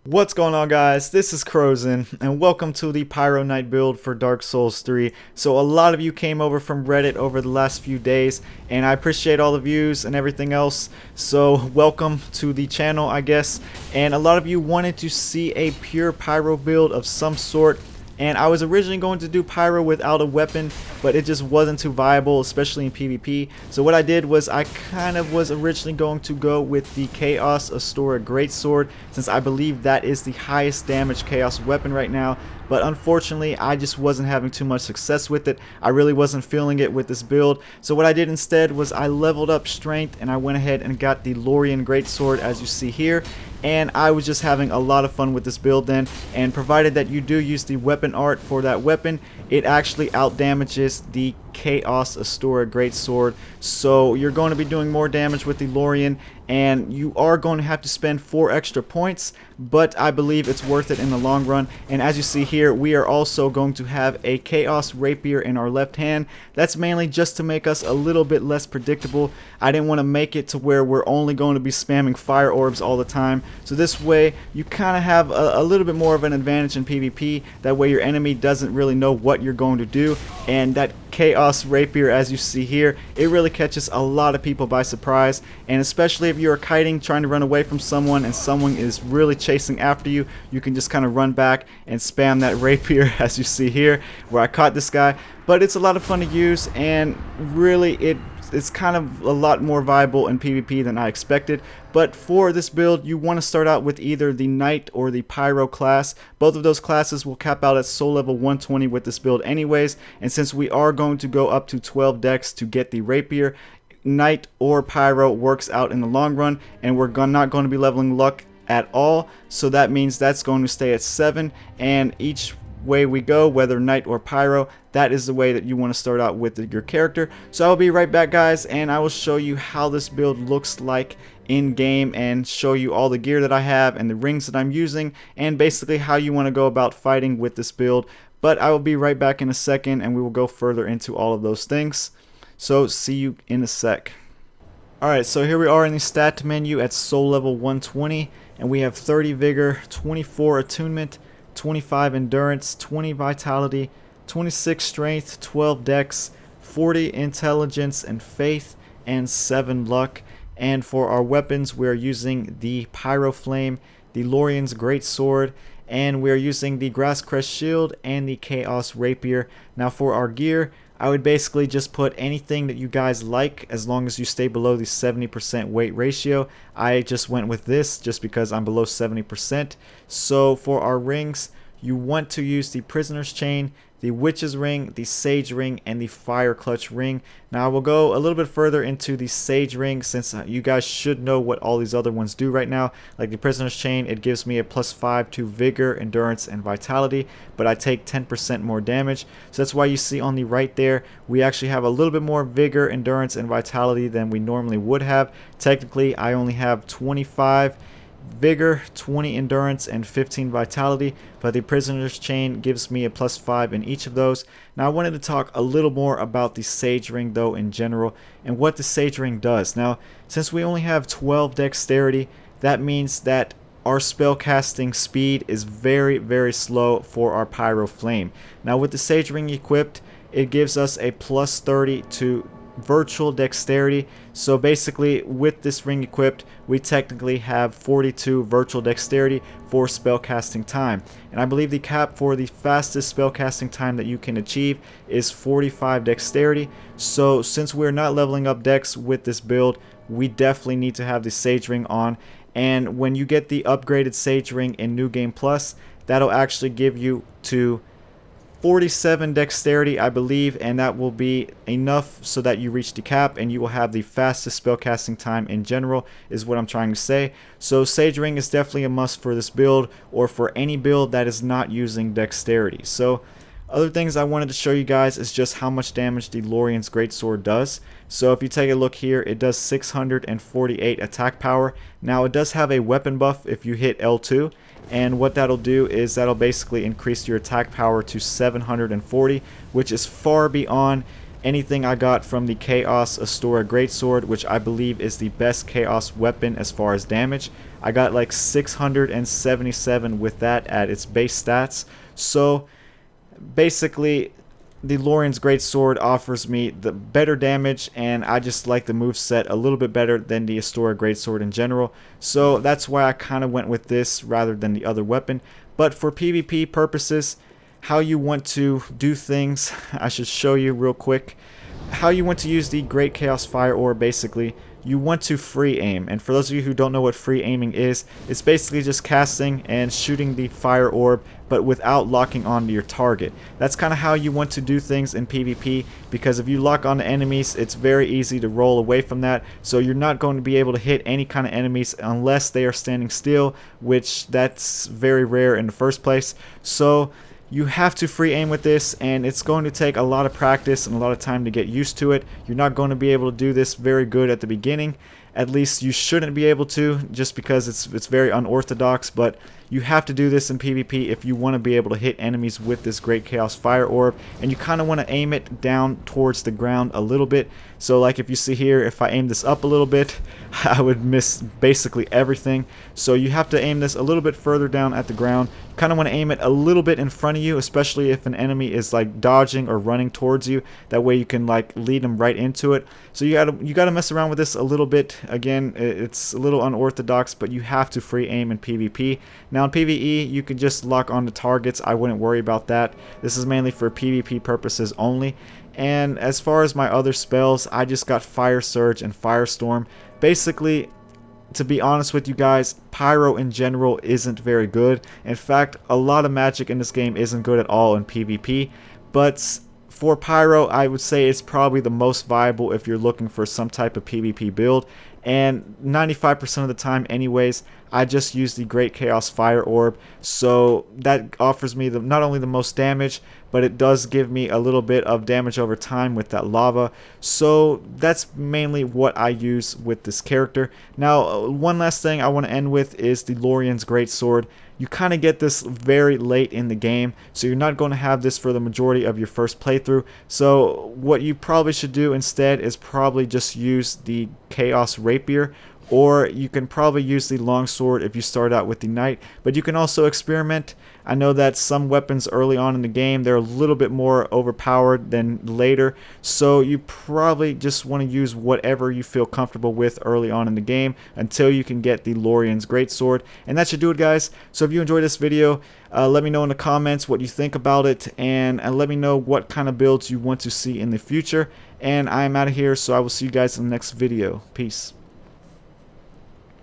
What's going on, guys? This is Crozen and welcome to the Pyro Knight build for Dark Souls 3. So a lot of you came over from Reddit over the last few days and I appreciate all the views and everything else. So welcome to the channel, I guess. And a lot of you wanted to see a pure pyro build of some sort. And I was originally going to do pyro without a weapon, but it just wasn't too viable, especially in PvP. So what I did was I kind of was originally going to go with the Chaos Astora Greatsword, since I believe that is the highest damage chaos weapon right now. But unfortunately, I just wasn't having too much success with it. I really wasn't feeling it with this build. So what I did instead was I leveled up strength and I went ahead and got the Lorian Greatsword, as you see here. And I was just having a lot of fun with this build then, and provided that you do use the weapon art for that weapon, it actually out damages the Chaos Astora Greatsword. So you're going to be doing more damage with the Lorian, and you are going to have to spend 4 extra points, but I believe it's worth it in the long run. And as you see here, we are also going to have a Chaos Rapier in our left hand. That's mainly just to make us a little bit less predictable. I didn't want to make it to where we're only going to be spamming fire orbs all the time. So this way you kind of have a little bit more of an advantage in PvP. That way your enemy doesn't really know what you're going to do, and that Chaos Rapier, as you see here, it really catches a lot of people by surprise. And especially if you're kiting, trying to run away from someone and someone is really chasing after you, you can just kind of run back and spam that rapier, as you see here where I caught this guy. But it's a lot of fun to use, and really it's kind of a lot more viable in PvP than I expected. But for this build, you want to start out with either the Knight or the Pyro class. Both of those classes will cap out at soul level 120 with this build anyways, and since we are going to go up to 12 dex to get the Rapier, Knight or Pyro works out in the long run, and we're not going to be leveling luck at all, so that means that's going to stay at 7, and each way we go, whether Knight or Pyro, that is the way that you want to start out with your character. So I'll be right back, guys, and I will show you how this build looks like in game and show you all the gear that I have and the rings that I'm using, and basically how you want to go about fighting with this build. But I will be right back in a second and we will go further into all of those things. So see you in a sec. Alright, so here we are in the stat menu at soul level 120, and we have 30 Vigor, 24 Attunement, 25 Endurance, 20 Vitality, 26 Strength, 12 Dex, 40 Intelligence and Faith, and 7 Luck. And for our weapons, we are using the Pyro Flame, the Lorian's Greatsword, and we are using the Grasscrest Shield and the Chaos Rapier. Now for our gear, I would basically just put anything that you guys like, as long as you stay below the 70% weight ratio. I just went with this just because I'm below 70%. So for our rings, you want to use the Prisoner's Chain, the Witch's Ring, the Sage Ring, and the Fire Clutch Ring. Now I will go a little bit further into the Sage Ring, since you guys should know what all these other ones do right now. Like the Prisoner's Chain, it gives me a +5 to Vigor, Endurance, and Vitality, but I take 10% more damage. So that's why you see on the right there, we actually have a little bit more Vigor, Endurance, and Vitality than we normally would have. Technically, I only have 25 Vigor, 20 Endurance, and 15 Vitality, but the Prisoner's Chain gives me a +5 in each of those. Now I wanted to talk a little more about the Sage Ring though in general, and what the Sage Ring does. Now since we only have 12 Dexterity, that means that our spell casting speed is very slow for our Pyro Flame. Now with the Sage Ring equipped, it gives us a +30 to virtual dexterity. So basically with this ring equipped, we technically have 42 virtual dexterity for spellcasting time, and I believe the cap for the fastest spellcasting time that you can achieve is 45 dexterity. So since we're not leveling up dex with this build, we definitely need to have the Sage Ring on. And when you get the upgraded Sage Ring in New Game Plus, that'll actually give you to 47 dexterity, I believe, and that will be enough so that you reach the cap and you will have the fastest spellcasting time in general, is what I'm trying to say. So Sage Ring is definitely a must for this build, or for any build that is not using dexterity. So other things I wanted to show you guys is just how much damage the Lorian's Greatsword does. So if you take a look here, it does 648 attack power. Now it does have a weapon buff if you hit L2, and what that'll do is that'll basically increase your attack power to 740, which is far beyond anything I got from the Chaos Astora Greatsword, which I believe is the best Chaos weapon as far as damage. I got like 677 with that at its base stats. So basically, the Lorian's Greatsword offers me the better damage, and I just like the moveset a little bit better than the Astora Greatsword in general. So that's why I kind of went with this rather than the other weapon. But for PvP purposes, how you want to do things, I should show you real quick. How you want to use the Great Chaos Fire Orb, basically, you want to free aim. And for those of you who don't know what free aiming is, it's basically just casting and shooting the fire orb, but without locking onto your target. That's kind of how you want to do things in PvP, because if you lock onto enemies, it's very easy to roll away from that. So you're not going to be able to hit any kind of enemies unless they are standing still, which that's very rare in the first place. So you have to free aim with this, and it's going to take a lot of practice and a lot of time to get used to it. You're not going to be able to do this very good at the beginning. At least you shouldn't be able to, just because it's very unorthodox, but you have to do this in PvP if you want to be able to hit enemies with this Great Chaos Fire Orb, and you kind of want to aim it down towards the ground a little bit. So like if you see here, if I aim this up a little bit, I would miss basically everything. So you have to aim this a little bit further down at the ground. You kind of want to aim it a little bit in front of you, especially if an enemy is like dodging or running towards you. That way you can like lead them right into it. So you gotta mess around with this a little bit. Again, it's a little unorthodox, but you have to free aim in PvP. Now in PvE, you can just lock onto targets. I wouldn't worry about that. This is mainly for PvP purposes only. And as far as my other spells, I just got Fire Surge and Firestorm. Basically, to be honest with you guys, Pyro in general isn't very good. In fact, a lot of magic in this game isn't good at all in PvP. But for Pyro, I would say it's probably the most viable if you're looking for some type of PvP build. And 95% of the time anyways, I just use the Great Chaos Fire Orb. So that offers me not only the most damage, but it does give me a little bit of damage over time with that lava. So that's mainly what I use with this character. Now, one last thing I want to end with is the Lorian's Greatsword. You kind of get this very late in the game, so you're not going to have this for the majority of your first playthrough. So what you probably should do instead is probably just use the Chaos Rapier, or you can probably use the longsword if you start out with the knight. But you can also experiment. I know that some weapons early on in the game, they're a little bit more overpowered than later, so you probably just want to use whatever you feel comfortable with early on in the game until you can get the Lorian's Greatsword. And that should do it, guys. So if you enjoyed this video, let me know in the comments what you think about it, and let me know what kind of builds you want to see in the future. And I'm out of here, so I will see you guys in the next video. Peace.